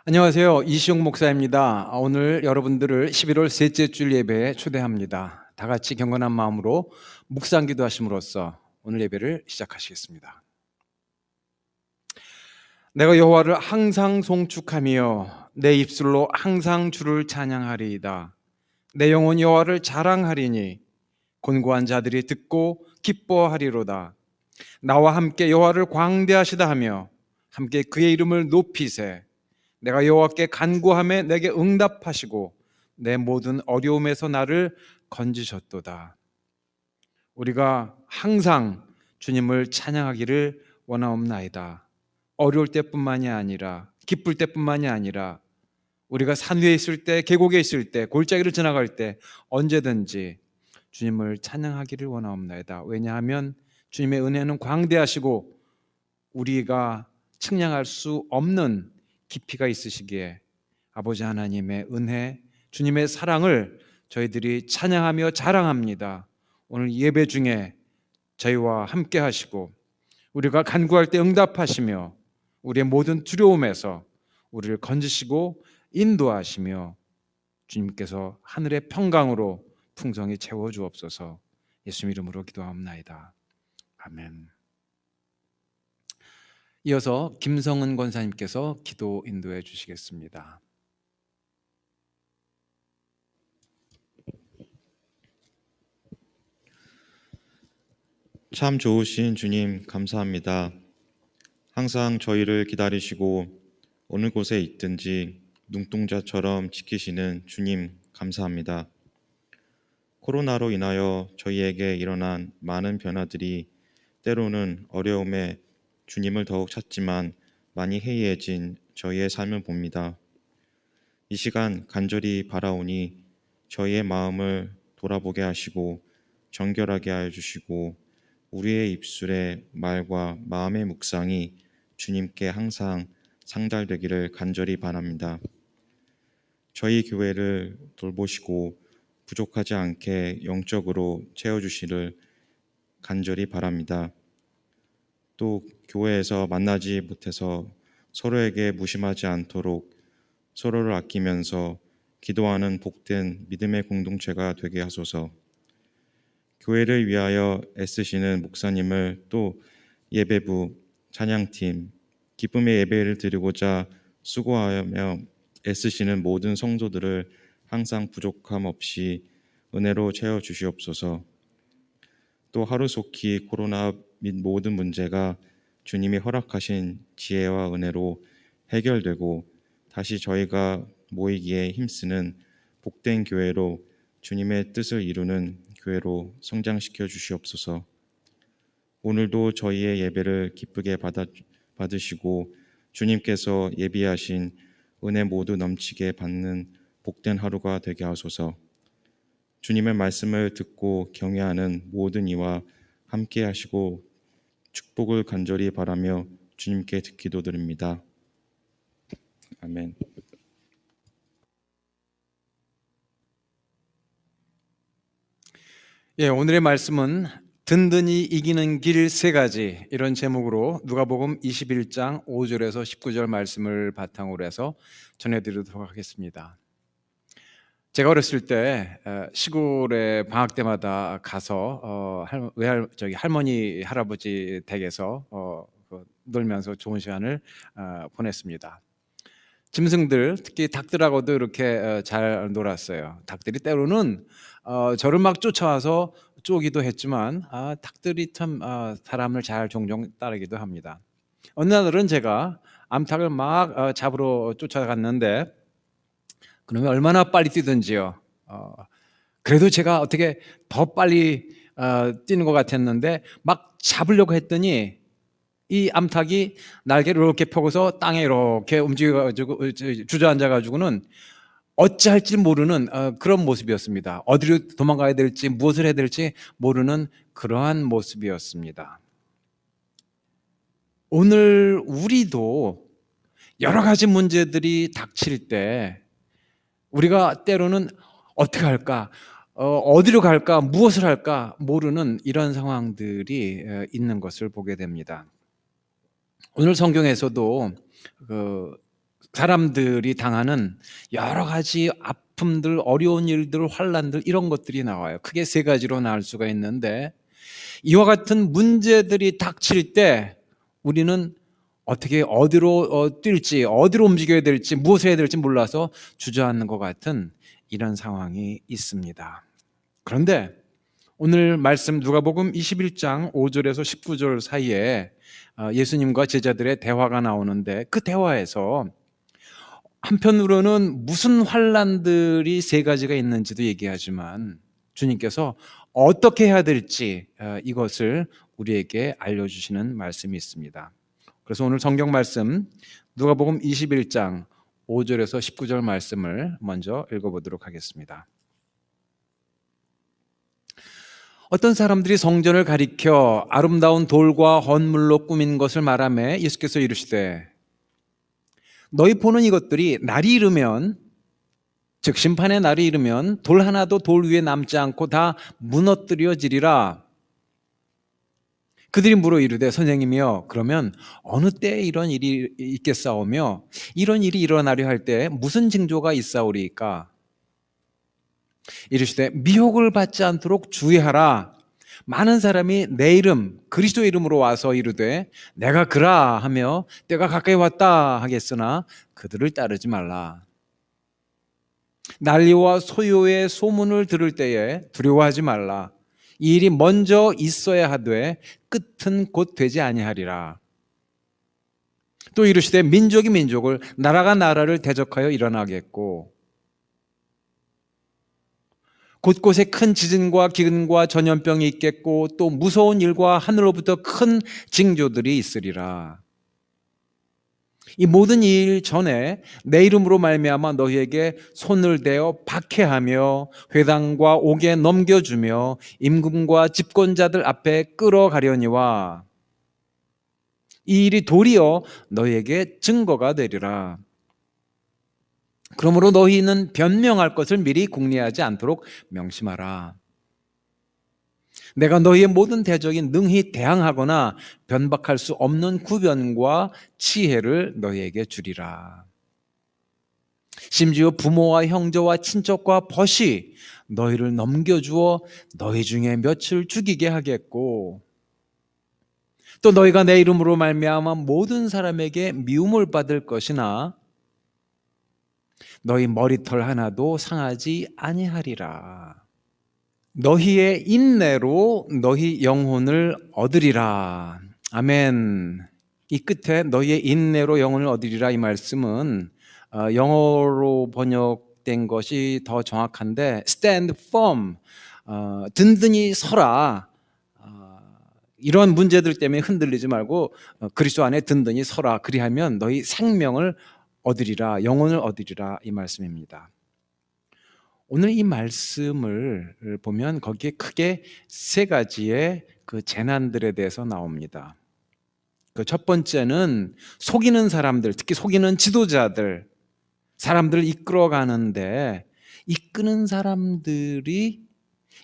안녕하세요. 이시용 목사입니다. 오늘 여러분들을 11월 셋째 주 예배에 초대합니다. 다 같이 경건한 마음으로 묵상 기도하심으로써 오늘 예배를 시작하시겠습니다. 내가 여호와를 항상 송축하며 내 입술로 항상 주를 찬양하리이다. 내 영혼 여호와를 자랑하리니 곤고한 자들이 듣고 기뻐하리로다. 나와 함께 여호와를 광대하시다 하며 함께 그의 이름을 높이세. 내가 여호와께 간구하매 내게 응답하시고 내 모든 어려움에서 나를 건지셨도다. 우리가 항상 주님을 찬양하기를 원하옵나이다. 어려울 때뿐만이 아니라 기쁠 때뿐만이 아니라 우리가 산 위에 있을 때, 계곡에 있을 때, 골짜기를 지나갈 때 언제든지 주님을 찬양하기를 원하옵나이다. 왜냐하면 주님의 은혜는 광대하시고 우리가 측량할 수 없는 깊이가 있으시기에 아버지 하나님의 은혜, 주님의 사랑을 저희들이 찬양하며 자랑합니다. 오늘 예배 중에 저희와 함께 하시고 우리가 간구할 때 응답하시며 우리의 모든 두려움에서 우리를 건지시고 인도하시며 주님께서 하늘의 평강으로 풍성히 채워주옵소서. 예수님 이름으로 기도하옵나이다. 아멘. 이어서 김성은 권사님께서 기도 인도해 주시겠습니다. 참 좋으신 주님 감사합니다. 항상 저희를 기다리시고 어느 곳에 있든지 눈동자처럼 지키시는 주님 감사합니다. 코로나로 인하여 저희에게 일어난 많은 변화들이 때로는 어려움에 주님을 더욱 찾지만 많이 해이해진 저희의 삶을 봅니다. 이 시간 간절히 바라오니 저희의 마음을 돌아보게 하시고 정결하게 하여 주시고 우리의 입술의 말과 마음의 묵상이 주님께 항상 상달되기를 간절히 바랍니다. 저희 교회를 돌보시고 부족하지 않게 영적으로 채워주시를 간절히 바랍니다. 또 교회에서 만나지 못해서 서로에게 무심하지 않도록 서로를 아끼면서 기도하는 복된 믿음의 공동체가 되게 하소서. 교회를 위하여 애쓰시는 목사님을 또 예배부, 찬양팀, 기쁨의 예배를 드리고자 수고하며 애쓰시는 모든 성도들을 항상 부족함 없이 은혜로 채워주시옵소서. 또 하루속히 코로나 및 모든 문제가 주님이 허락하신 지혜와 은혜로 해결되고 다시 저희가 모이기에 힘쓰는 복된 교회로 주님의 뜻을 이루는 교회로 성장시켜 주시옵소서. 오늘도 저희의 예배를 기쁘게 받으시고 주님께서 예비하신 은혜 모두 넘치게 받는 복된 하루가 되게 하소서. 주님의 말씀을 듣고 경외하는 모든 이와 함께 하시고 축복을 간절히 바라며 주님께 기도드립니다. 아멘. 오늘의 말씀은 든든히 이기는 길 세 가지, 이런 제목으로 누가복음 21장 5절에서 19절 말씀을 바탕으로 해서 전해드리도록 하겠습니다. 제가 어렸을 때 시골에 방학 때마다 가서 할머니 할아버지 댁에서 놀면서 좋은 시간을 보냈습니다. 짐승들, 특히 닭들하고도 이렇게 잘 놀았어요. 닭들이 때로는 저를 막 쫓아와서 쪼기도 했지만 닭들이 참 사람을 잘 종종 따르기도 합니다. 어느 날은 제가 암탉을 막 잡으러 쫓아갔는데 그러면 얼마나 빨리 뛰든지요. 그래도 제가 어떻게 더 빨리 뛰는 것 같았는데 막 잡으려고 했더니 이 암탉이 날개를 이렇게 펴고서 땅에 이렇게 움직여가지고 주저앉아가지고는 어찌할지 모르는 그런 모습이었습니다. 어디로 도망가야 될지 무엇을 해야 될지 모르는 그러한 모습이었습니다. 오늘 우리도 여러 가지 문제들이 닥칠 때 우리가 때로는 어떻게 할까, 어디로 갈까, 무엇을 할까 모르는 이런 상황들이 있는 것을 보게 됩니다. 오늘 성경에서도 사람들이 당하는 여러 가지 아픔들, 어려운 일들, 환난들 이런 것들이 나와요. 크게 세 가지로 나눌 수가 있는데 이와 같은 문제들이 닥칠 때 우리는 어떻게 어디로 뛸지, 어디로 움직여야 될지, 무엇을 해야 될지 몰라서 주저앉는 것 같은 이런 상황이 있습니다. 그런데 오늘 말씀 누가복음 21장 5절에서 19절 사이에 예수님과 제자들의 대화가 나오는데 그 대화에서 한편으로는 무슨 환난들이 세 가지가 있는지도 얘기하지만 주님께서 어떻게 해야 될지 이것을 우리에게 알려주시는 말씀이 있습니다. 그래서 오늘 성경 말씀 누가복음 21장 5절에서 19절 말씀을 먼저 읽어보도록 하겠습니다. 어떤 사람들이 성전을 가리켜 아름다운 돌과 헌물로 꾸민 것을 말하며 예수께서 이르시되 너희 보는 이것들이 날이 이르면 즉 심판의 날이 이르면 돌 하나도 돌 위에 남지 않고 다 무너뜨려지리라. 그들이 물어 이르되 선생님이여 그러면 어느 때에 이런 일이 있겠사오며 이런 일이 일어나려 할 때 무슨 징조가 있사오리이까? 이르시되 미혹을 받지 않도록 주의하라. 많은 사람이 내 이름 그리스도 이름으로 와서 이르되 내가 그라 하며 때가 가까이 왔다 하겠으나 그들을 따르지 말라. 난리와 소요의 소문을 들을 때에 두려워하지 말라. 이 일이 먼저 있어야 하되 끝은 곧 되지 아니하리라. 또 이르시되 민족이 민족을 나라가 나라를 대적하여 일어나겠고 곳곳에 큰 지진과 기근과 전염병이 있겠고 또 무서운 일과 하늘로부터 큰 징조들이 있으리라. 이 모든 일 전에 내 이름으로 말미암아 너희에게 손을 대어 박해하며 회당과 옥에 넘겨주며 임금과 집권자들 앞에 끌어가려니와 이 일이 도리어 너희에게 증거가 되리라. 그러므로 너희는 변명할 것을 미리 궁리하지 않도록 명심하라. 내가 너희의 모든 대적이 능히 대항하거나 변박할 수 없는 구변과 지혜를 너희에게 주리라. 심지어 부모와 형제와 친척과 벗이 너희를 넘겨주어 너희 중에 몇을 죽이게 하겠고 또 너희가 내 이름으로 말미암아 모든 사람에게 미움을 받을 것이나 너희 머리털 하나도 상하지 아니하리라. 너희의 인내로 너희 영혼을 얻으리라. 아멘. 이 끝에 너희의 인내로 영혼을 얻으리라 이 말씀은 영어로 번역된 것이 더 정확한데 stand firm, 든든히 서라. 이런 문제들 때문에 흔들리지 말고 그리스도 안에 든든히 서라. 그리하면 너희 생명을 얻으리라, 영혼을 얻으리라 이 말씀입니다. 오늘 이 말씀을 보면 거기에 크게 세 가지의 그 재난들에 대해서 나옵니다. 그 첫 번째는 속이는 사람들, 특히 속이는 지도자들, 사람들을 이끌어가는데 이끄는 사람들이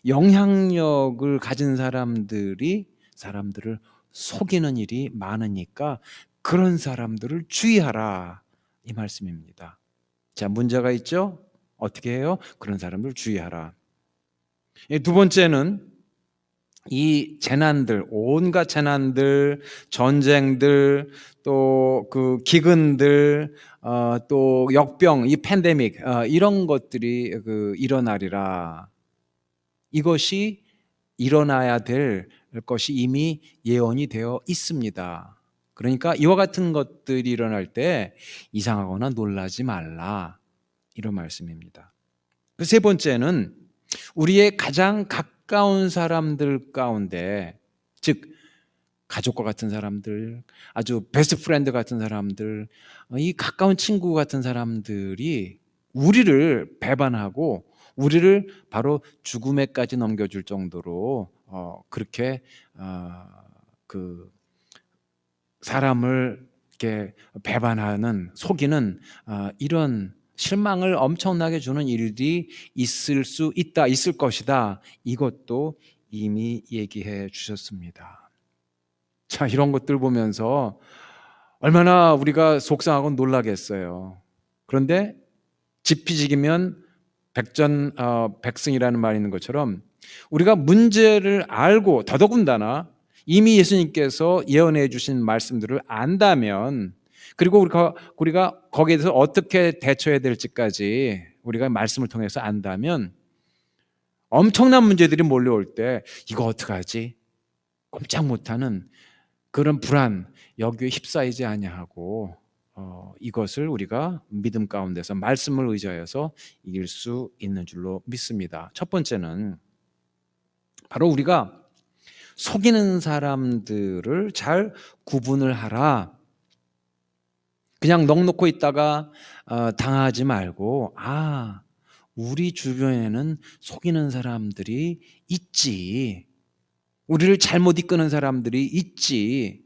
영향력을 가진 사람들이 사람들을 속이는 일이 많으니까 그런 사람들을 주의하라 이 말씀입니다. 자, 문제가 있죠? 어떻게 해요? 그런 사람들 주의하라. 두 번째는 이 재난들, 온갖 재난들, 전쟁들, 또 그 기근들, 또 역병, 이 팬데믹 이런 것들이 일어나리라. 이것이 일어나야 될 것이 이미 예언이 되어 있습니다. 그러니까 이와 같은 것들이 일어날 때 이상하거나 놀라지 말라. 이런 말씀입니다. 세 번째는 우리의 가장 가까운 사람들 가운데, 즉 가족과 같은 사람들, 아주 베스트 프렌드 같은 사람들, 이 가까운 친구 같은 사람들이 우리를 배반하고 우리를 바로 죽음에까지 넘겨줄 정도로 그렇게 그 사람을 이렇게 배반하는, 속이는 이런 실망을 엄청나게 주는 일이 있을 수 있다, 있을 것이다. 이것도 이미 얘기해 주셨습니다. 자, 이런 것들 보면서 얼마나 우리가 속상하고 놀라겠어요. 그런데 지피지기면 백승이라는 말이 있는 것처럼 우리가 문제를 알고 더더군다나 이미 예수님께서 예언해 주신 말씀들을 안다면, 그리고 우리가 거기에 대해서 어떻게 대처해야 될지까지 우리가 말씀을 통해서 안다면, 엄청난 문제들이 몰려올 때 이거 어떡하지? 꼼짝 못하는 그런 불안, 여기에 휩싸이지 아니하고 이것을 우리가 믿음 가운데서 말씀을 의지하여서 이길 수 있는 줄로 믿습니다. 첫 번째는 바로 우리가 속이는 사람들을 잘 구분을 하라. 그냥 넋놓고 있다가 당하지 말고, 우리 주변에는 속이는 사람들이 있지, 우리를 잘못 이끄는 사람들이 있지,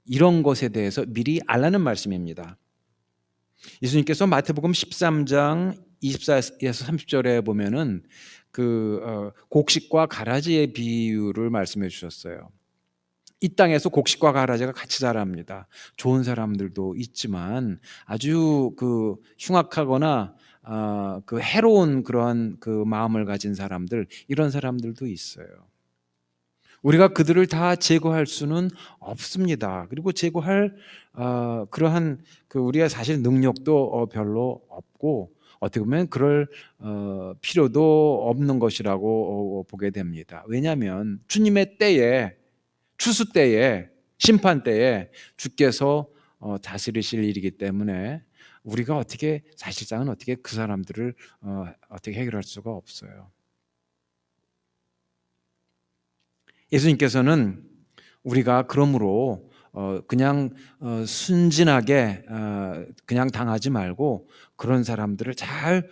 이런 것에 대해서 미리 알라는 말씀입니다. 예수님께서 마태복음 13장 24에서 30절에 보면은 곡식과 가라지의 비유를 말씀해 주셨어요. 이 땅에서 곡식과 가라지가 같이 자랍니다. 좋은 사람들도 있지만 아주 흉악하거나 해로운 그런 마음을 가진 사람들, 이런 사람들도 있어요. 우리가 그들을 다 제거할 수는 없습니다. 그리고 제거할 그러한 우리가 사실 능력도 별로 없고, 어떻게 보면 그럴 필요도 없는 것이라고 보게 됩니다. 왜냐하면 주님의 때에, 추수 때에, 심판 때에 주께서 다스리실 일이기 때문에 우리가 사실상은 어떻게 그 사람들을 어떻게 해결할 수가 없어요. 예수님께서는 우리가 그러므로 그냥 순진하게 그냥 당하지 말고 그런 사람들을 잘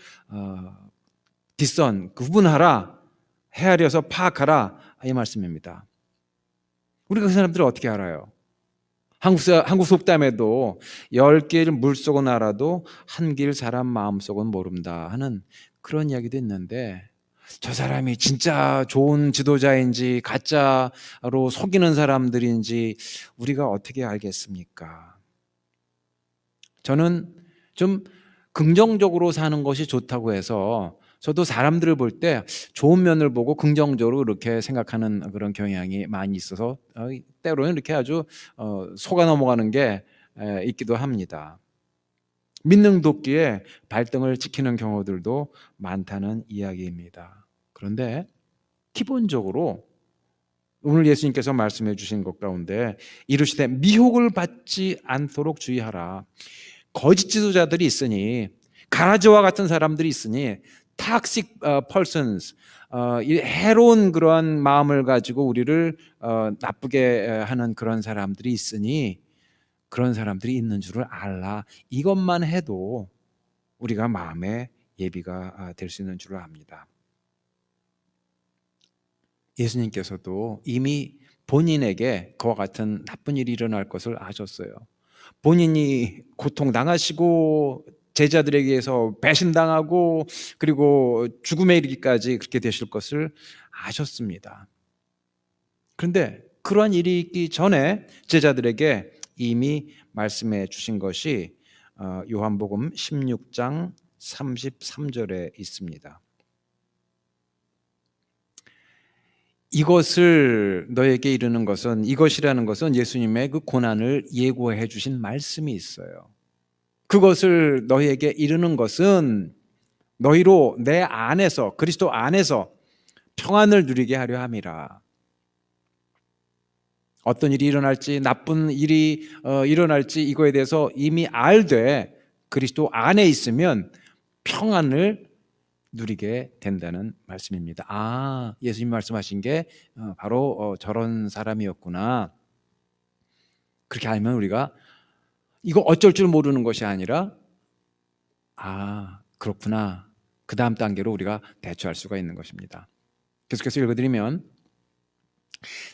구분하라, 헤아려서 파악하라, 이 말씀입니다. 우리가 그 사람들을 어떻게 알아요? 한국 속담에도 10길 물속은 알아도 한 길 사람 마음속은 모른다 하는 그런 이야기도 있는데, 저 사람이 진짜 좋은 지도자인지 가짜로 속이는 사람들인지 우리가 어떻게 알겠습니까? 저는 좀 긍정적으로 사는 것이 좋다고 해서 저도 사람들을 볼 때 좋은 면을 보고 긍정적으로 이렇게 생각하는 그런 경향이 많이 있어서 때로는 이렇게 아주 속아 넘어가는 게 있기도 합니다. 믿는 돕기에 발등을 찍히는 경우들도 많다는 이야기입니다. 그런데 기본적으로 오늘 예수님께서 말씀해 주신 것 가운데 이르시되 미혹을 받지 않도록 주의하라. 거짓 지도자들이 있으니, 가라지와 같은 사람들이 있으니, toxic persons, 이 해로운 그러한 마음을 가지고 우리를 나쁘게 하는 그런 사람들이 있으니 그런 사람들이 있는 줄을 알라. 이것만 해도 우리가 마음의 예비가 될 수 있는 줄을 압니다. 예수님께서도 이미 본인에게 그와 같은 나쁜 일이 일어날 것을 아셨어요. 본인이 고통당하시고 제자들에게 의해서 배신당하고 그리고 죽음에 이르기까지 그렇게 되실 것을 아셨습니다. 그런데 그러한 일이 있기 전에 제자들에게 이미 말씀해 주신 것이 요한복음 16장 33절에 있습니다. 이것을 너에게 이르는 것은, 이것이라는 것은 예수님의 그 고난을 예고해 주신 말씀이 있어요. 그것을 너희에게 이르는 것은 너희로 내 안에서, 그리스도 안에서 평안을 누리게 하려 함이라. 어떤 일이 일어날지, 나쁜 일이 일어날지 이거에 대해서 이미 알되 그리스도 안에 있으면 평안을 누리게 된다는 말씀입니다. 예수님 말씀하신 게 바로 저런 사람이었구나. 그렇게 알면 우리가 이거 어쩔 줄 모르는 것이 아니라 그렇구나, 그 다음 단계로 우리가 대처할 수가 있는 것입니다. 계속해서 읽어드리면,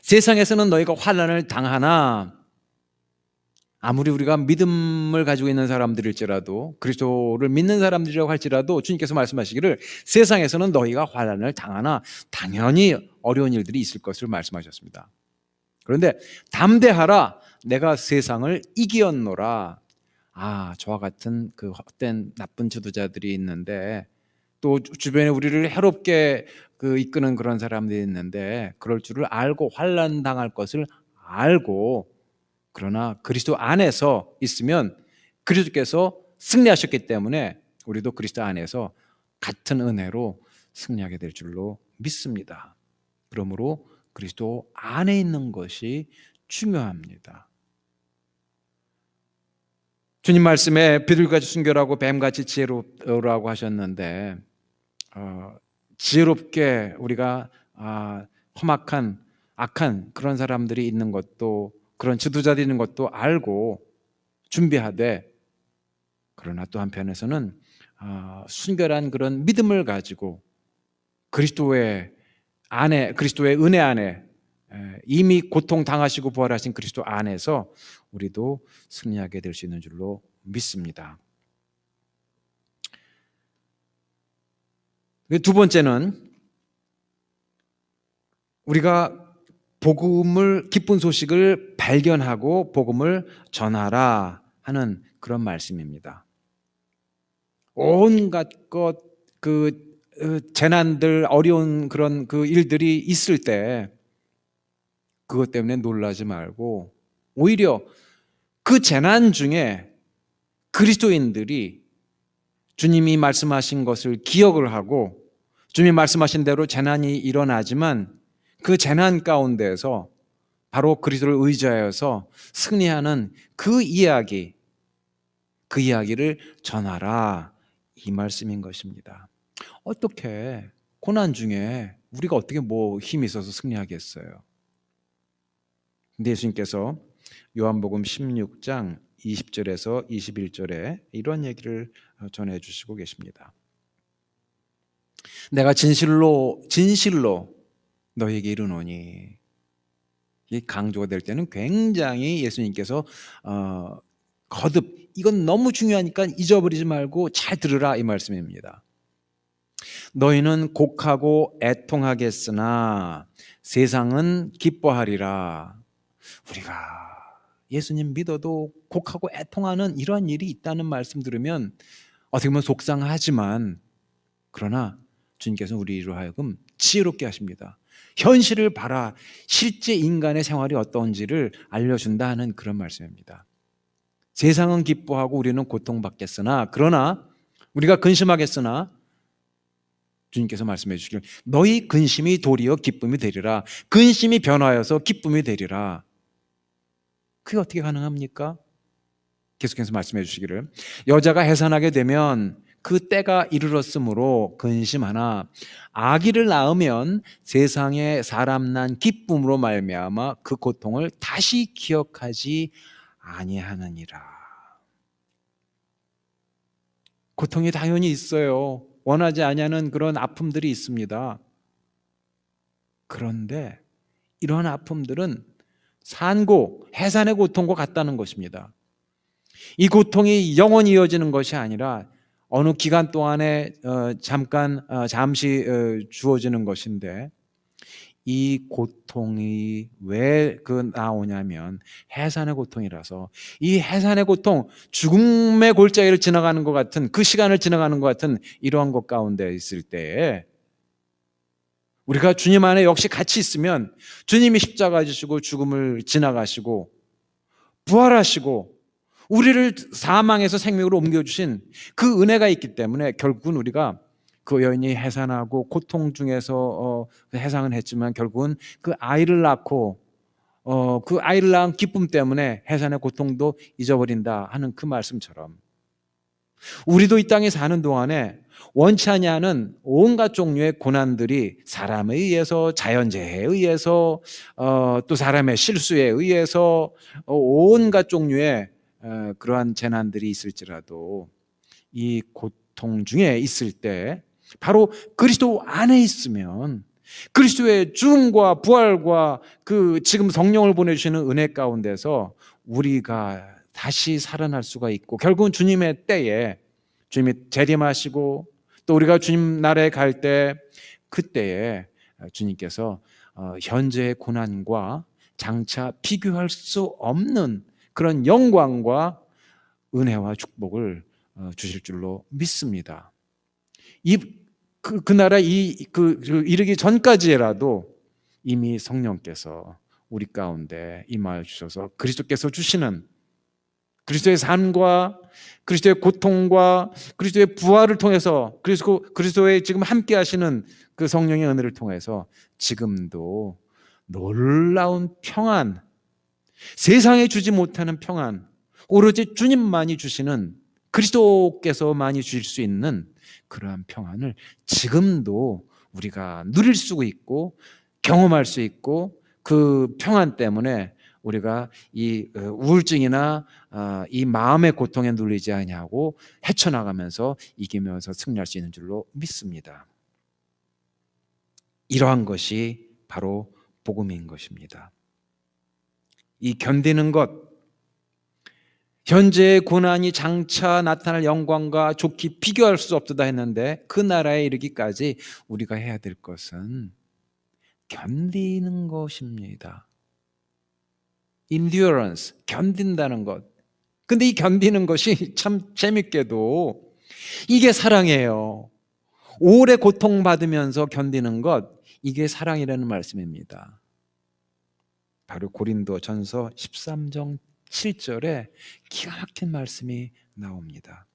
세상에서는 너희가 환난을 당하나, 아무리 우리가 믿음을 가지고 있는 사람들일지라도, 그리스도를 믿는 사람들이라고 할지라도 주님께서 말씀하시기를 세상에서는 너희가 환난을 당하나 당연히 어려운 일들이 있을 것을 말씀하셨습니다. 그런데 담대하라, 내가 세상을 이기었노라. 저와 같은 그 헛된 나쁜 지도자들이 있는데, 또 주변에 우리를 해롭게 이끄는 그런 사람들이 있는데, 그럴 줄을 알고 환난 당할 것을 알고, 그러나 그리스도 안에서 있으면 그리스도께서 승리하셨기 때문에 우리도 그리스도 안에서 같은 은혜로 승리하게 될 줄로 믿습니다. 그러므로 그리스도 안에 있는 것이 중요합니다. 주님 말씀에 비둘기같이 순결하고 뱀같이 지혜롭라고 하셨는데, 지혜롭게 우리가 험악한 악한 그런 사람들이 있는 것도, 그런 지도자들이 있는 것도 알고 준비하되, 그러나 또 한편에서는 순결한 그런 믿음을 가지고 그리스도의 안에, 그리스도의 은혜 안에, 이미 고통 당하시고 부활하신 그리스도 안에서 우리도 승리하게 될 수 있는 줄로 믿습니다. 두 번째는, 우리가 복음을, 기쁜 소식을 발견하고 복음을 전하라 하는 그런 말씀입니다. 온갖 재난들, 어려운 그런 일들이 있을 때 그것 때문에 놀라지 말고, 오히려 그 재난 중에 그리스도인들이 주님이 말씀하신 것을 기억을 하고, 주님이 말씀하신 대로 재난이 일어나지만 그 재난 가운데에서 바로 그리스도를 의지하여서 승리하는 그 이야기를 전하라, 이 말씀인 것입니다. 어떻게 고난 중에 우리가 어떻게 힘이 있어서 승리하겠어요? 근데 예수님께서 요한복음 16장 20절에서 21절에 이런 얘기를 전해주시고 계십니다. 내가 진실로 너에게 이르노니. 이 강조가 될 때는 굉장히 예수님께서 거듭, 이건 너무 중요하니까 잊어버리지 말고 잘 들으라, 이 말씀입니다. 너희는 곡하고 애통하겠으나 세상은 기뻐하리라. 우리가 예수님 믿어도 곡하고 애통하는 이런 일이 있다는 말씀 들으면 어떻게 보면 속상하지만, 그러나 주님께서는 우리로 하여금 지혜롭게 하십니다. 현실을 봐라, 실제 인간의 생활이 어떤지를 알려준다 하는 그런 말씀입니다. 세상은 기뻐하고 우리는 고통받겠으나, 그러나 우리가 근심하겠으나 주님께서 말씀해 주시길, 너희 근심이 도리어 기쁨이 되리라. 근심이 변화하여서 기쁨이 되리라. 그게 어떻게 가능합니까? 계속해서 말씀해 주시기를, 여자가 해산하게 되면 그 때가 이르렀으므로 근심하나 아기를 낳으면 세상에 사람 난 기쁨으로 말미암아 그 고통을 다시 기억하지 아니하느니라. 고통이 당연히 있어요. 원하지 아니하는 그런 아픔들이 있습니다. 그런데 이러한 아픔들은 산고 해산의 고통과 같다는 것입니다. 이 고통이 영원히 이어지는 것이 아니라 어느 기간 동안에 잠시 주어지는 것인데, 이 고통이 왜 나오냐면 해산의 고통이라서, 이 해산의 고통, 죽음의 골짜기를 지나가는 것 같은, 그 시간을 지나가는 것 같은 이러한 것 가운데 있을 때에 우리가 주님 안에 역시 같이 있으면, 주님이 십자가 지시고 죽음을 지나가시고 부활하시고 우리를 사망에서 생명으로 옮겨주신 그 은혜가 있기 때문에, 결국은 우리가 그 여인이 해산하고 고통 중에서 해상은 했지만 결국은 그 아이를 낳고 그 아이를 낳은 기쁨 때문에 해산의 고통도 잊어버린다 하는 그 말씀처럼, 우리도 이 땅에 사는 동안에 원치 아니하는 온갖 종류의 고난들이 사람에 의해서, 자연재해에 의해서, 또 사람의 실수에 의해서 온갖 종류의 그러한 재난들이 있을지라도, 이 고통 중에 있을 때 바로 그리스도 안에 있으면, 그리스도의 죽음과 부활과 지금 성령을 보내주시는 은혜 가운데서 우리가 다시 살아날 수가 있고, 결국은 주님의 때에 주님이 재림하시고 또 우리가 주님 나라에 갈 때, 그때에 주님께서 현재의 고난과 장차 비교할 수 없는 그런 영광과 은혜와 축복을 주실 줄로 믿습니다. 그 나라 이르기 전까지라도 이미 성령께서 우리 가운데 임하여 주셔서 그리스도께서 주시는 그리스도의 삶과 그리스도의 고통과 그리스도의 부활을 통해서 그리스도의 지금 함께 하시는 그 성령의 은혜를 통해서 지금도 놀라운 평안, 세상에 주지 못하는 평안, 오로지 주님만이 주시는 그리스도께서만이 주실 수 있는 그러한 평안을 지금도 우리가 누릴 수 있고 경험할 수 있고 그 평안 때문에 우리가 이 우울증이나 이 마음의 고통에 눌리지 아니하고 헤쳐나가면서 이기면서 승리할 수 있는 줄로 믿습니다. 이러한 것이 바로 복음인 것입니다. 이 견디는 것, 현재의 고난이 장차 나타날 영광과 좋게 비교할 수 없다 했는데 그 나라에 이르기까지 우리가 해야 될 것은 견디는 것입니다. endurance, 견딘다는 것. 근데 이 견디는 것이 참 재밌게도 이게 사랑이에요. 오래 고통받으면서 견디는 것, 이게 사랑이라는 말씀입니다. 바로 고린도전서 13장 7절에 기가 막힌 말씀이 나옵니다.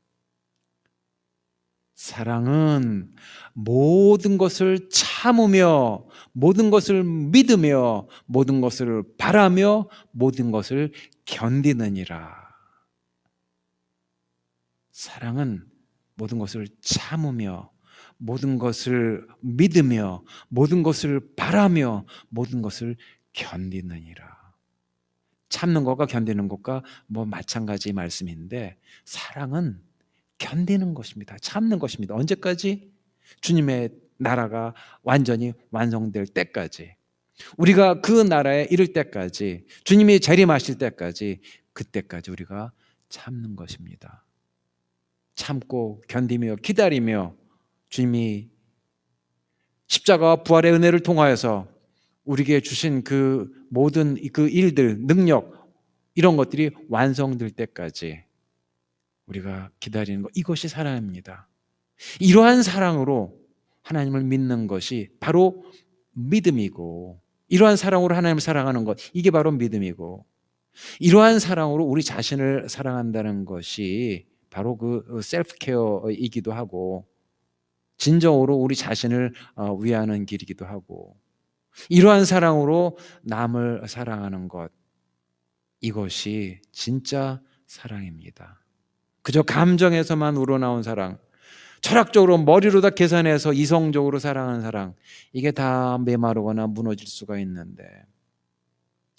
사랑은 모든 것을 참으며 모든 것을 믿으며 모든 것을 바라며 모든 것을 견디느니라. 사랑은 모든 것을 참으며 모든 것을 믿으며 모든 것을 바라며 모든 것을 견디느니라. 참는 것과 견디는 것과 마찬가지 말씀인데 사랑은 견디는 것입니다. 참는 것입니다. 언제까지? 주님의 나라가 완전히 완성될 때까지, 우리가 그 나라에 이를 때까지, 주님이 재림하실 때까지, 그때까지 우리가 참는 것입니다. 참고 견디며 기다리며 주님이 십자가와 부활의 은혜를 통하여서 우리에게 주신 그 모든 그 일들, 능력, 이런 것들이 완성될 때까지 우리가 기다리는 것, 이것이 사랑입니다. 이러한 사랑으로 하나님을 믿는 것이 바로 믿음이고, 이러한 사랑으로 하나님을 사랑하는 것, 이게 바로 믿음이고, 이러한 사랑으로 우리 자신을 사랑한다는 것이 바로 그 셀프 케어이기도 하고 진정으로 우리 자신을 위하는 길이기도 하고, 이러한 사랑으로 남을 사랑하는 것, 이것이 진짜 사랑입니다. 그저 감정에서만 우러나온 사랑, 철학적으로 머리로 다 계산해서 이성적으로 사랑하는 사랑, 이게 다 메마르거나 무너질 수가 있는데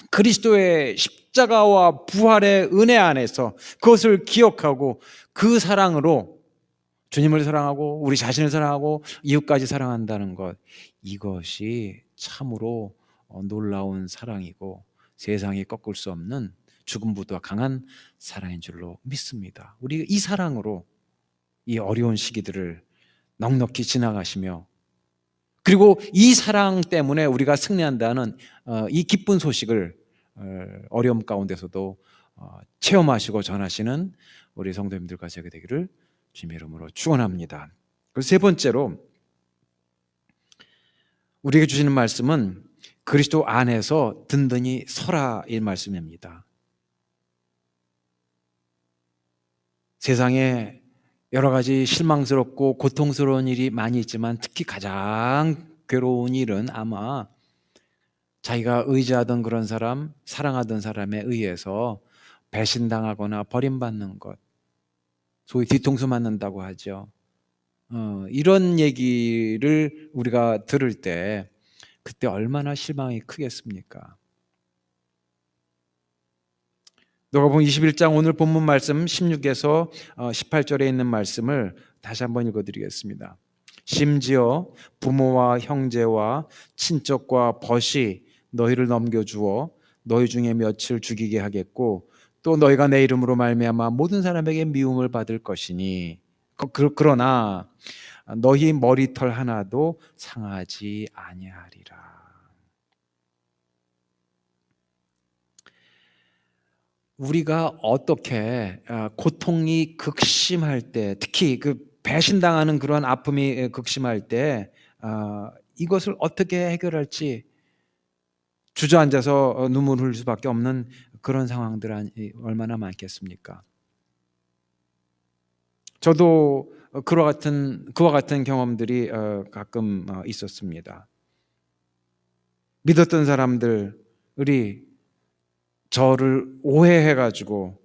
그리스도의 십자가와 부활의 은혜 안에서 그것을 기억하고 그 사랑으로 주님을 사랑하고 우리 자신을 사랑하고 이웃까지 사랑한다는 것, 이것이 참으로 놀라운 사랑이고 세상이 꺾을 수 없는 죽음보다 강한 사랑인 줄로 믿습니다. 우리 이 사랑으로 이 어려운 시기들을 넉넉히 지나가시며, 그리고 이 사랑 때문에 우리가 승리한다는 이 기쁜 소식을 어려움 가운데서도 체험하시고 전하시는 우리 성도님들과 제가 되기를 주님의 이름으로 축원합니다. 그리고 세 번째로 우리에게 주시는 말씀은 그리스도 안에서 든든히 서라, 이 말씀입니다. 세상에 여러 가지 실망스럽고 고통스러운 일이 많이 있지만 특히 가장 괴로운 일은 아마 자기가 의지하던 그런 사람, 사랑하던 사람에 의해서 배신당하거나 버림받는 것, 소위 뒤통수 맞는다고 하죠. 이런 얘기를 우리가 들을 때 그때 얼마나 실망이 크겠습니까? 누가복음 21장 오늘 본문 말씀 16에서 18절에 있는 말씀을 다시 한번 읽어드리겠습니다. 심지어 부모와 형제와 친척과 벗이 너희를 넘겨주어 너희 중에 몇을 죽이게 하겠고 또 너희가 내 이름으로 말미암아 모든 사람에게 미움을 받을 것이니 그러나 너희 머리털 하나도 상하지 아니하리라. 우리가 어떻게 고통이 극심할 때, 특히 그 배신당하는 그런 아픔이 극심할 때 이것을 어떻게 해결할지 주저앉아서 눈물 흘릴 수밖에 없는 그런 상황들 얼마나 많겠습니까? 저도 그와 같은 경험들이 가끔 있었습니다. 믿었던 사람들이 저를 오해해가지고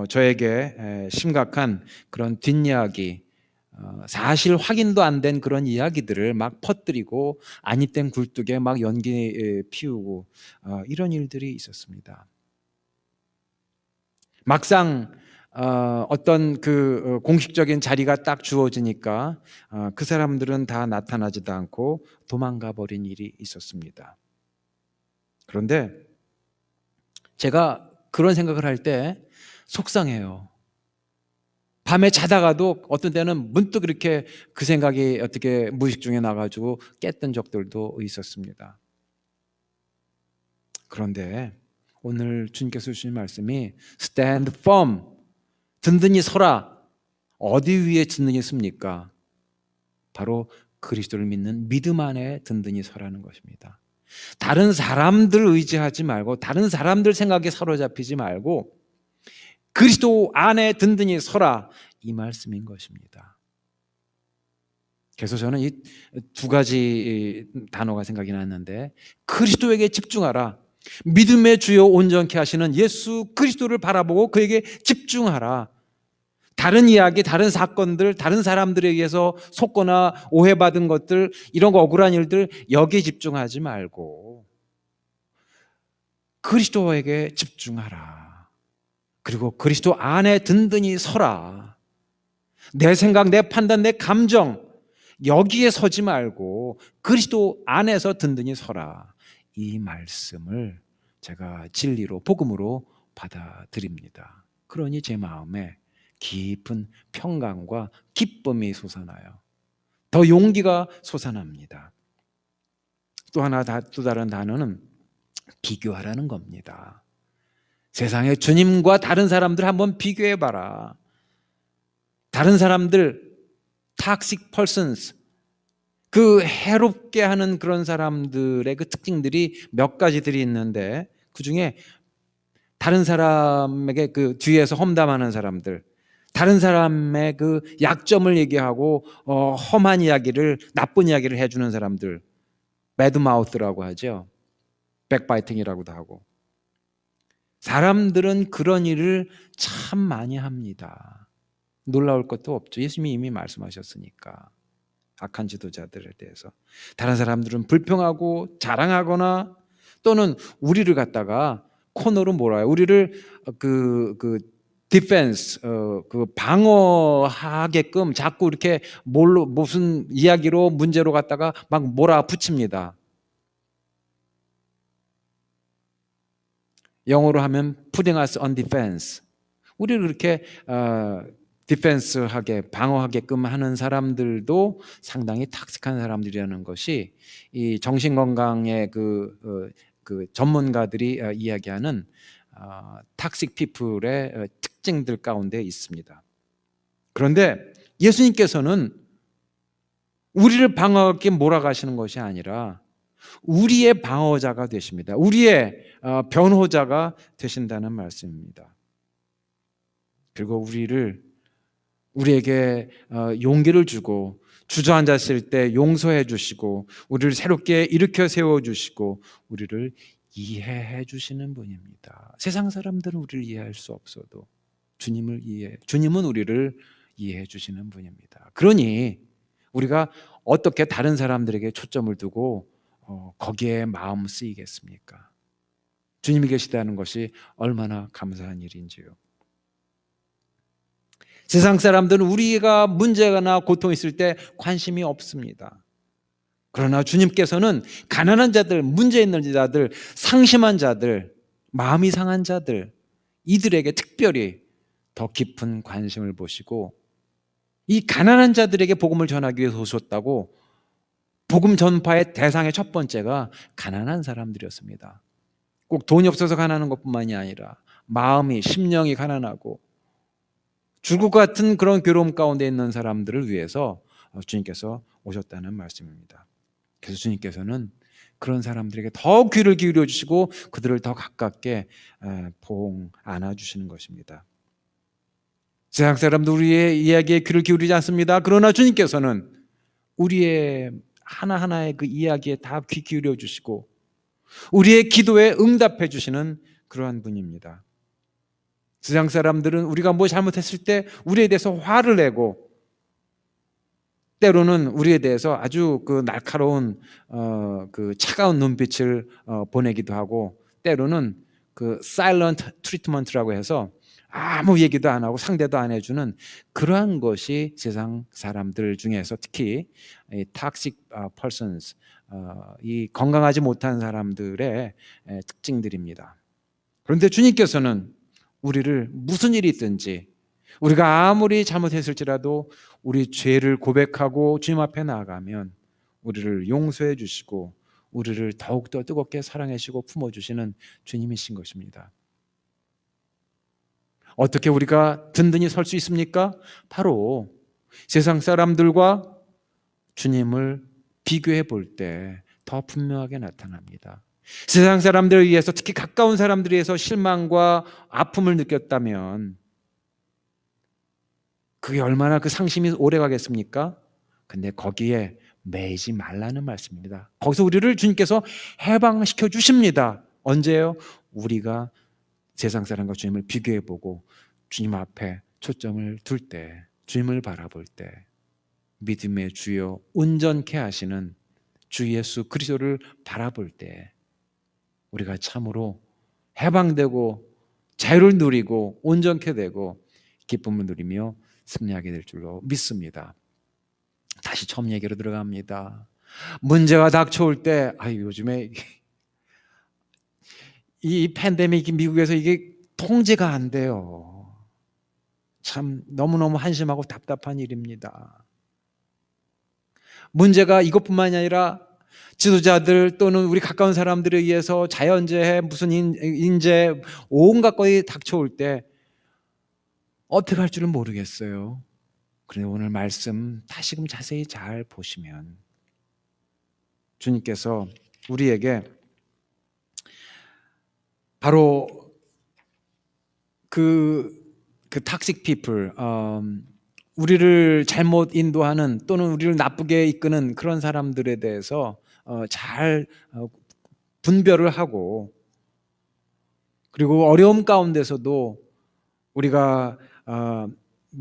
저에게 심각한 그런 뒷이야기, 사실 확인도 안 된 그런 이야기들을 막 퍼뜨리고 아니 땐 굴뚝에 막 연기 피우고 이런 일들이 있었습니다. 막상 어떤 그 공식적인 자리가 딱 주어지니까 그 사람들은 다 나타나지도 않고 도망가 버린 일이 있었습니다. 그런데 제가 그런 생각을 할 때 속상해요. 밤에 자다가도 어떤 때는 문득 이렇게 그 생각이 어떻게 무의식 중에 나가지고 깼던 적들도 있었습니다. 그런데 오늘 주님께서 주신 말씀이 stand firm, 든든히 서라. 어디 위에 든든히 섭니까? 바로 그리스도를 믿는 믿음 안에 든든히 서라는 것입니다. 다른 사람들 의지하지 말고 다른 사람들 생각에 사로잡히지 말고 그리스도 안에 든든히 서라, 이 말씀인 것입니다. 그래서 저는 이 두 가지 단어가 생각이 났는데, 그리스도에게 집중하라, 믿음의 주요 온전케 하시는 예수 그리스도를 바라보고 그에게 집중하라. 다른 이야기, 다른 사건들, 다른 사람들에 의해서 속거나 오해받은 것들, 이런 거 억울한 일들 여기에 집중하지 말고 그리스도에게 집중하라. 그리고 그리스도 안에 든든히 서라. 내 생각, 내 판단, 내 감정 여기에 서지 말고 그리스도 안에서 든든히 서라. 이 말씀을 제가 진리로, 복음으로 받아들입니다. 그러니 제 마음에 깊은 평강과 기쁨이 솟아나요. 더 용기가 솟아납니다. 또 다른 단어는 비교하라는 겁니다. 세상에 주님과 다른 사람들 한번 비교해봐라. 다른 사람들, toxic persons, 그 해롭게 하는 그런 사람들의 그 특징들이 몇 가지들이 있는데, 그 중에 다른 사람에게 그 뒤에서 험담하는 사람들, 다른 사람의 그 약점을 얘기하고 험한 이야기를, 나쁜 이야기를 해주는 사람들, 매드마우스라고 하죠. 백바이팅이라고도 하고. 사람들은 그런 일을 참 많이 합니다. 놀라울 것도 없죠. 예수님이 이미 말씀하셨으니까. 악한 지도자들에 대해서. 다른 사람들은 불평하고 자랑하거나 또는 우리를 갖다가 코너로 몰아요. 우리를 디펜스, 그 방어하게끔 자꾸 이렇게 무슨 이야기로 문제로 갖다가 막 몰아붙입니다. 영어로 하면 putting us on defense. 우리를 그렇게 디펜스하게, 방어하게끔 하는 사람들도 상당히 탁식한 사람들이라는 것이 이 정신건강의 그 전문가들이 이야기하는 탁식 피플의 특징들 가운데 있습니다. 그런데 예수님께서는 우리를 방어하게 몰아가시는 것이 아니라 우리의 방어자가 되십니다. 우리의 변호자가 되신다는 말씀입니다. 그리고 우리에게 용기를 주고 주저앉았을 때 용서해 주시고 우리를 새롭게 일으켜 세워 주시고 우리를 이해해 주시는 분입니다. 세상 사람들은 우리를 이해할 수 없어도 주님은 우리를 이해해 주시는 분입니다. 그러니 우리가 어떻게 다른 사람들에게 초점을 두고 거기에 마음 쓰이겠습니까? 주님이 계시다는 것이 얼마나 감사한 일인지요. 세상 사람들은 우리가 문제나 고통이 있을 때 관심이 없습니다. 그러나 주님께서는 가난한 자들, 문제 있는 자들, 상심한 자들, 마음이 상한 자들, 이들에게 특별히 더 깊은 관심을 보시고 이 가난한 자들에게 복음을 전하기 위해서 오셨다고. 복음 전파의 대상의 첫 번째가 가난한 사람들이었습니다. 꼭 돈이 없어서 가난한 것뿐만이 아니라 마음이 심령이 가난하고 죽을 것 같은 그런 괴로움 가운데 있는 사람들을 위해서 주님께서 오셨다는 말씀입니다. 그래서 주님께서는 그런 사람들에게 더 귀를 기울여 주시고 그들을 더 가깝게 보호 안아주시는 것입니다. 세상 사람들 우리의 이야기에 귀를 기울이지 않습니다. 그러나 주님께서는 우리의 하나하나의 그 이야기에 다 귀 기울여 주시고 우리의 기도에 응답해 주시는 그러한 분입니다. 세상 사람들은 우리가 뭐 잘못했을 때 우리에 대해서 화를 내고 때로는 우리에 대해서 아주 그 날카로운 그 차가운 눈빛을 보내기도 하고 때로는 그 사일런트 트리트먼트라고 해서 아무 얘기도 안 하고 상대도 안 해주는 그러한 것이 세상 사람들 중에서 특히 이 toxic persons, 이 건강하지 못한 사람들의 특징들입니다. 그런데 주님께서는 우리를 무슨 일이 있든지 우리가 아무리 잘못했을지라도 우리 죄를 고백하고 주님 앞에 나아가면 우리를 용서해 주시고 우리를 더욱더 뜨겁게 사랑해 주시고 품어주시는 주님이신 것입니다. 어떻게 우리가 든든히 설 수 있습니까? 바로 세상 사람들과 주님을 비교해 볼 때 더 분명하게 나타납니다. 세상 사람들에 의해서 특히 가까운 사람들에 의해서 실망과 아픔을 느꼈다면 그게 얼마나 그 상심이 오래 가겠습니까? 근데 거기에 매이지 말라는 말씀입니다. 거기서 우리를 주님께서 해방시켜 주십니다. 언제요? 우리가 세상 사람과 주님을 비교해 보고 주님 앞에 초점을 둘 때, 주님을 바라볼 때 믿음의 주여 온전케 하시는 주 예수 그리스도를 바라볼 때 우리가 참으로 해방되고 자유를 누리고 온전케 되고 기쁨을 누리며 승리하게 될 줄로 믿습니다. 다시 처음 얘기로 들어갑니다. 문제가 닥쳐올 때 요즘에 이 팬데믹이 미국에서 이게 통제가 안 돼요. 참 너무너무 한심하고 답답한 일입니다. 문제가 이것뿐만이 아니라 지도자들 또는 우리 가까운 사람들에 의해서 자연재해 무슨 인재 온갖 것이 닥쳐올 때 어떻게 할 줄은 모르겠어요. 그런데 오늘 말씀 다시금 자세히 잘 보시면 주님께서 우리에게 바로 그 toxic people, 우리를 잘못 인도하는 또는 우리를 나쁘게 이끄는 그런 사람들에 대해서 잘 분별을 하고 그리고 어려움 가운데서도 우리가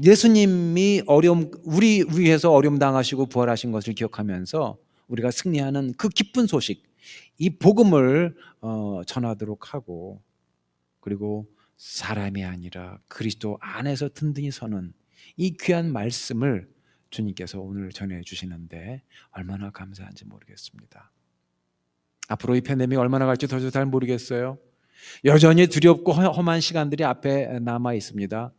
예수님이 우리 위해서 어려움 당하시고 부활하신 것을 기억하면서 우리가 승리하는 그 기쁜 소식, 이 복음을 전하도록 하고 그리고 사람이 아니라 그리스도 안에서 든든히 서는 이 귀한 말씀을 주님께서 오늘 전해주시는데 얼마나 감사한지 모르겠습니다. 앞으로 이 팬데믹 얼마나 갈지 더 잘 모르겠어요. 여전히 두렵고 험한 시간들이 앞에 남아 있습니다.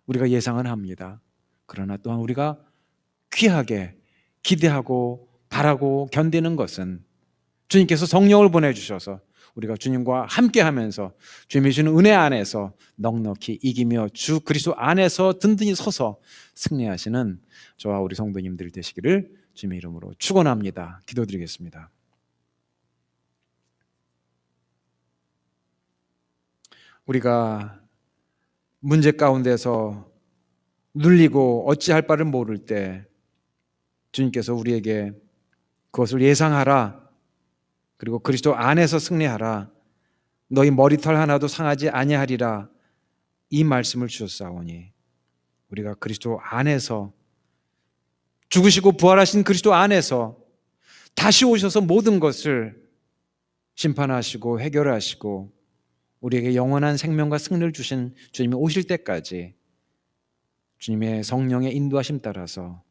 우리가 예상은 합니다. 그러나 또한 우리가 귀하게 기대하고 바라고 견디는 것은 주님께서 성령을 보내주셔서 우리가 주님과 함께하면서 주님이 주는 은혜 안에서 넉넉히 이기며 주 그리스도 안에서 든든히 서서 승리하시는 저와 우리 성도님들 되시기를 주님의 이름으로 축원합니다. 기도드리겠습니다. 우리가 문제 가운데서 눌리고 어찌할 바를 모를 때 주님께서 우리에게 그것을 예상하라. 그리고 그리스도 안에서 승리하라. 너희 머리털 하나도 상하지 아니하리라. 이 말씀을 주셨사오니 우리가 그리스도 안에서 죽으시고 부활하신 그리스도 안에서 다시 오셔서 모든 것을 심판하시고 해결하시고 우리에게 영원한 생명과 승리를 주신 주님이 오실 때까지 주님의 성령의 인도하심 따라서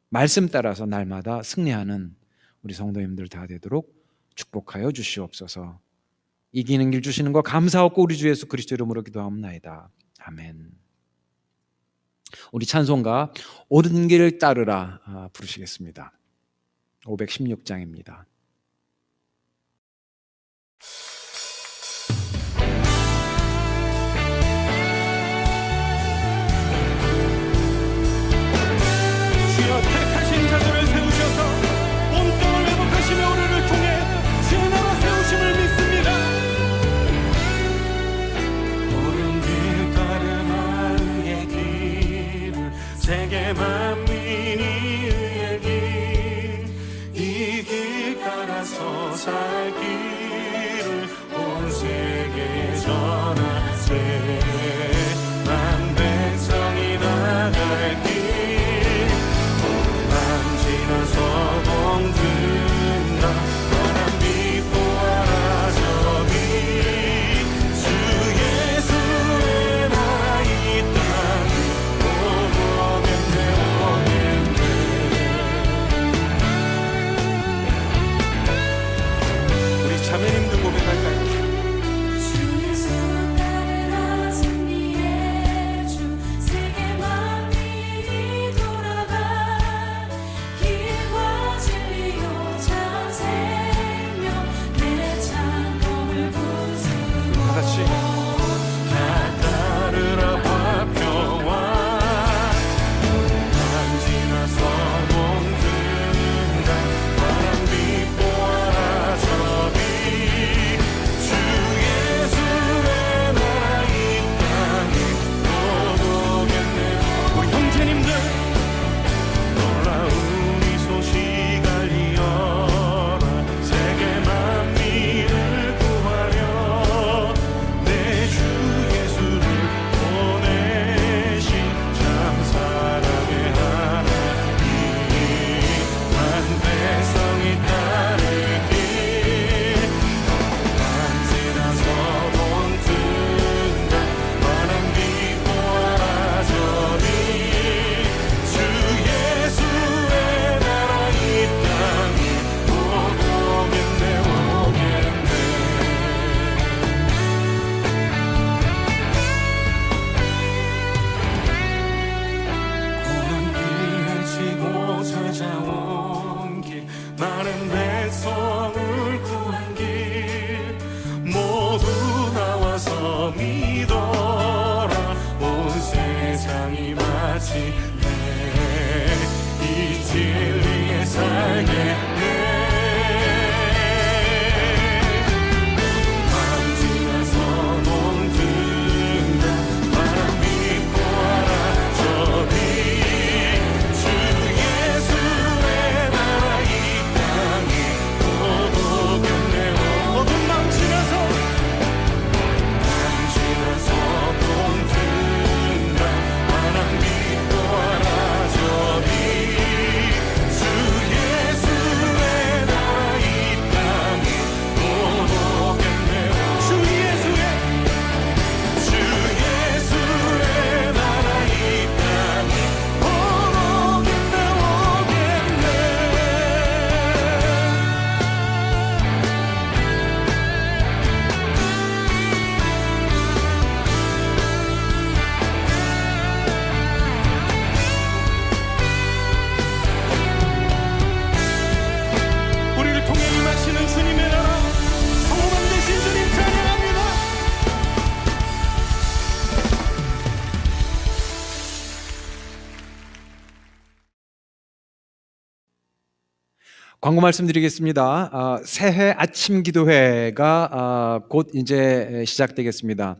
말씀 따라서 날마다 승리하는 우리 성도님들 다 되도록 축복하여 주시옵소서. 이기는 길 주시는 거 감사하고 우리 주 예수 그리스도 이름으로 기도하옵나이다. 아멘. 우리 찬송가 옳은 길을 따르라 부르시겠습니다. 516장입니다. 세계 만민이 의의 길, 이 길 따라서 살 길을 온 세계에 전하세. 만 백성이 나갈 길, 만 지나서 봉든다. 너란 믿보아라 저기 주 예수의 나라 이 땅에 오겠네 오겠네. 우리 자매님들 고백할까요? 주 예수 따르라 승리의 주, 세계 만민이 돌아가. 길과 진리요 참 생명, 내 창검을 부수고. 다 같이. 다 따르라 화평와 만 지나서 봉든다. 바람 빛보아라 저기 주 예수의 나라 이 땅에 오겠네. 우리 형제님들 놀라운 이 소식 알리어라. 세계 만민을 구하려 내 주 예수를 보내신 참 사랑의 하나님. 만 백성이 따르길, 만 지나서 봉든다. 바람 빛보아라 저기 주 예수의 나라 이 땅에 오겠네 오겠네. 고난 길을 지고 찾아온 길, 많은 백성을 구한 길, 모두 나와서 믿어라. 온 세상이 마치네 이 진리에 살겠네. 만 지나서 봉든다. 바람 빛보아라 저기 주 예수의 나라 이 땅에 오겠네. 어두운 밤 지나서 만 지나서 봉든다. 바람 빛보아라 저기 주 예수의 나라 이 땅에 오겠네. 주 예수의 나라 이 땅에 오겠네 오겠네. 우리를 통해 임하시는 주님의 나라, 성만 되신 주님 찬양합니다. 광고 말씀드리겠습니다. 새해 아침 기도회가 곧 이제 시작되겠습니다.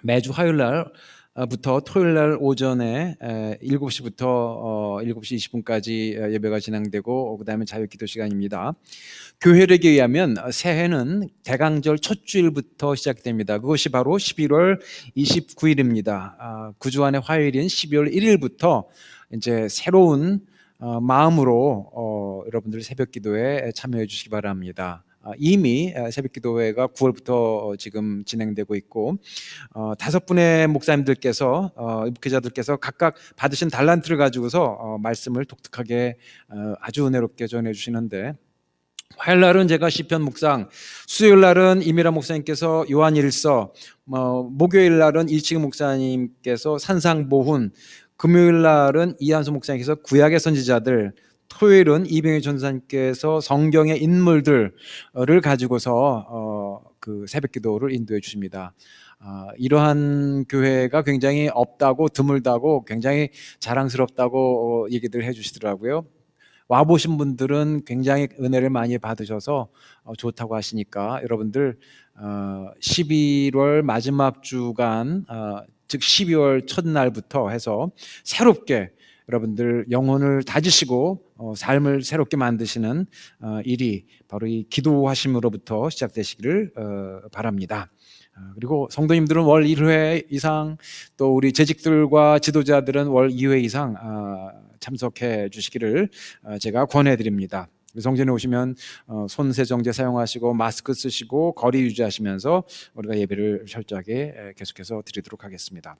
매주 화요일 날부터 토요일 날 오전에 7시부터 7시 20분까지 예배가 진행되고, 그다음에 자유 기도 시간입니다. 교회력에 의하면 새해는 대강절 첫 주일부터 시작됩니다. 그것이 바로 11월 29일입니다. 9주 안의 화요일인 12월 1일부터 이제 새로운 마음으로 여러분들 새벽 기도에 참여해 주시기 바랍니다. 이미 새벽 기도회가 9월부터 지금 진행되고 있고, 5분의 목사님들께서 목회자들께서 각각 받으신 달란트를 가지고서 말씀을 독특하게 아주 은혜롭게 전해 주시는데, 화요일 날은 제가 시편 묵상, 수요일 날은 이미라 목사님께서 요한일서, 목요일 날은 이치기 목사님께서 산상보훈, 금요일 날은 이한수 목사님께서 구약의 선지자들, 토요일은 이병희 전사님께서 성경의 인물들을 가지고서 그 새벽기도를 인도해 주십니다. 이러한 교회가 굉장히 없다고, 드물다고, 굉장히 자랑스럽다고 얘기들 해주시더라고요. 와보신 분들은 굉장히 은혜를 많이 받으셔서 좋다고 하시니까, 여러분들 11월 마지막 주간, 즉 12월 첫날부터 해서 새롭게 여러분들 영혼을 다지시고 삶을 새롭게 만드시는 일이 바로 이 기도하심으로부터 시작되시기를 바랍니다. 그리고 성도님들은 월 1회 이상, 또 우리 재직들과 지도자들은 월 2회 이상 참석해 주시기를 제가 권해드립니다. 성전에 오시면 손 세정제 사용하시고 마스크 쓰시고 거리 유지하시면서 우리가 예배를 철저하게 계속해서 드리도록 하겠습니다.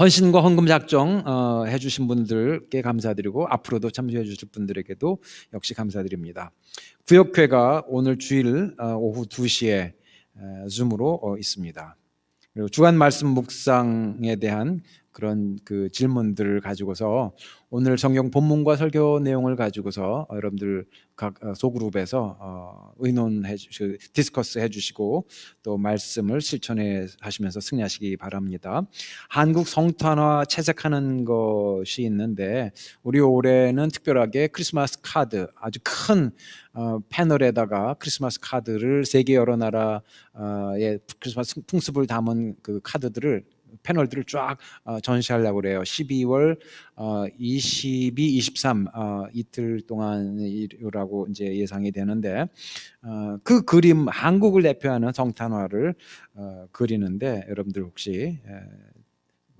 헌신과 헌금 작정 해주신 분들께 감사드리고 앞으로도 참여해 주실 분들에게도 역시 감사드립니다. 구역회가 오늘 주일 오후 2시에 줌으로 있습니다. 그리고 주간 말씀 묵상에 대한 그런 그 질문들을 가지고서 오늘 성경 본문과 설교 내용을 가지고서 여러분들 각 소그룹에서 의논해 주시고 디스커스 해주시고 또 말씀을 실천해 하시면서 승리하시기 바랍니다. 한국 성탄화 채색하는 것이 있는데 우리 올해는 특별하게 크리스마스 카드, 아주 큰 패널에다가 크리스마스 카드를 세계 여러 나라의 크리스마스 풍습을 담은 그 카드들을 패널들을 쫙 전시하려고 그래요. 12월 22, 23 이틀 동안이라고 이제 예상이 되는데 그 그림, 한국을 대표하는 성탄화를 그리는데 여러분들 혹시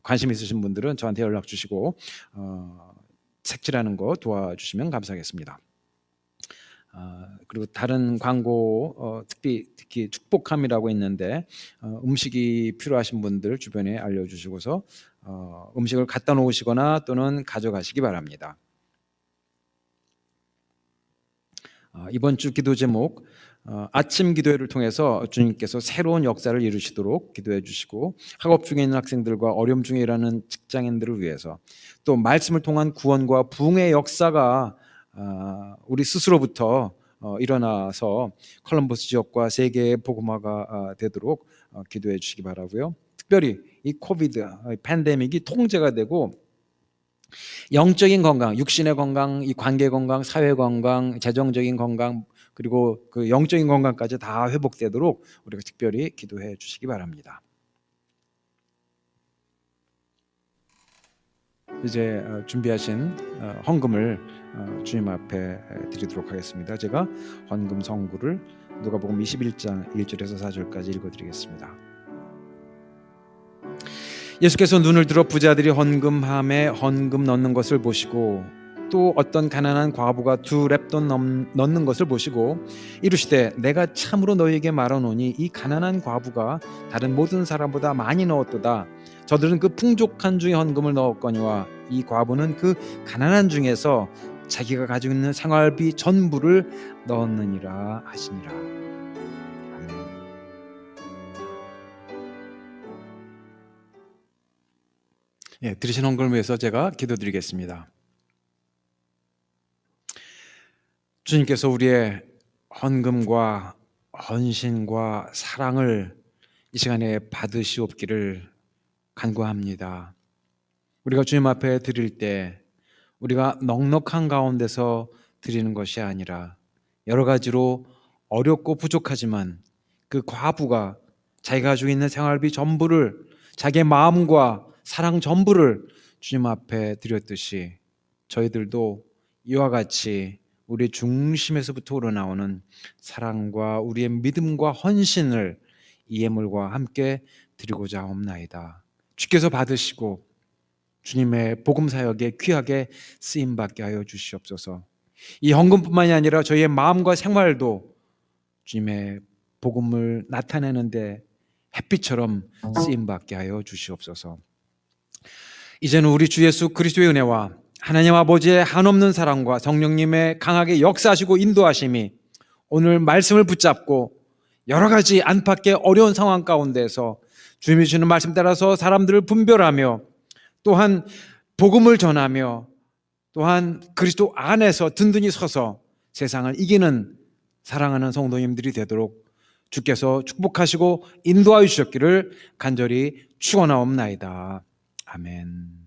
관심 있으신 분들은 저한테 연락 주시고 색칠하는 거 도와주시면 감사하겠습니다. 그리고 다른 광고 특히 축복함이라고 있는데 음식이 필요하신 분들 주변에 알려주시고서 음식을 갖다 놓으시거나 또는 가져가시기 바랍니다. 이번 주 기도 제목 아침 기도회를 통해서 주님께서 새로운 역사를 이루시도록 기도해 주시고 학업 중에 있는 학생들과 어려움 중에 일하는 직장인들을 위해서 또 말씀을 통한 구원과 부흥의 역사가 우리 스스로부터 일어나서 콜럼버스 지역과 세계의 복음화가 되도록 기도해 주시기 바라고요. 특별히 이 코비드 팬데믹이 통제가 되고 영적인 건강, 육신의 건강, 이 관계 건강, 사회 건강, 재정적인 건강 그리고 그 영적인 건강까지 다 회복되도록 우리가 특별히 기도해 주시기 바랍니다. 이제 준비하신 헌금을 주님 앞에 드리도록 하겠습니다. 제가 헌금 성구를 누가복음 21장 1절에서 4절까지 읽어드리겠습니다. 예수께서 눈을 들어 부자들이 헌금함에 헌금 넣는 것을 보시고 또 어떤 가난한 과부가 2렙돈 넣는 것을 보시고 이르시되 내가 참으로 너희에게 말하노니 이 가난한 과부가 다른 모든 사람보다 많이 넣었도다. 저들은 그 풍족한 중에 헌금을 넣었거니와 이 과부는 그 가난한 중에서 자기가 가지고 있는 생활비 전부를 넣었느니라 하시니라. 아멘. 예, 들으신 헌금을 위해서 제가 기도드리겠습니다. 주님께서 우리의 헌금과 헌신과 사랑을 이 시간에 받으시옵기를 간구합니다. 우리가 주님 앞에 드릴 때 우리가 넉넉한 가운데서 드리는 것이 아니라 여러 가지로 어렵고 부족하지만 그 과부가 자기가 가지고 있는 생활비 전부를, 자기의 마음과 사랑 전부를 주님 앞에 드렸듯이 저희들도 이와 같이 우리 중심에서부터 우러나오는 사랑과 우리의 믿음과 헌신을 이 예물과 함께 드리고자 합나이다. 주께서 받으시고 주님의 복음 사역에 귀하게 쓰임 받게 하여 주시옵소서. 이 헌금뿐만이 아니라 저희의 마음과 생활도 주님의 복음을 나타내는데 햇빛처럼 쓰임 받게 하여 주시옵소서. 이제는 우리 주 예수 그리스도의 은혜와 하나님 아버지의 한없는 사랑과 성령님의 강하게 역사하시고 인도하심이 오늘 말씀을 붙잡고 여러 가지 안팎의 어려운 상황 가운데서 주님이 주시는 말씀 따라서 사람들을 분별하며 또한 복음을 전하며 또한 그리스도 안에서 든든히 서서 세상을 이기는 사랑하는 성도님들이 되도록 주께서 축복하시고 인도하여 주셨기를 간절히 축원하옵나이다. 아멘.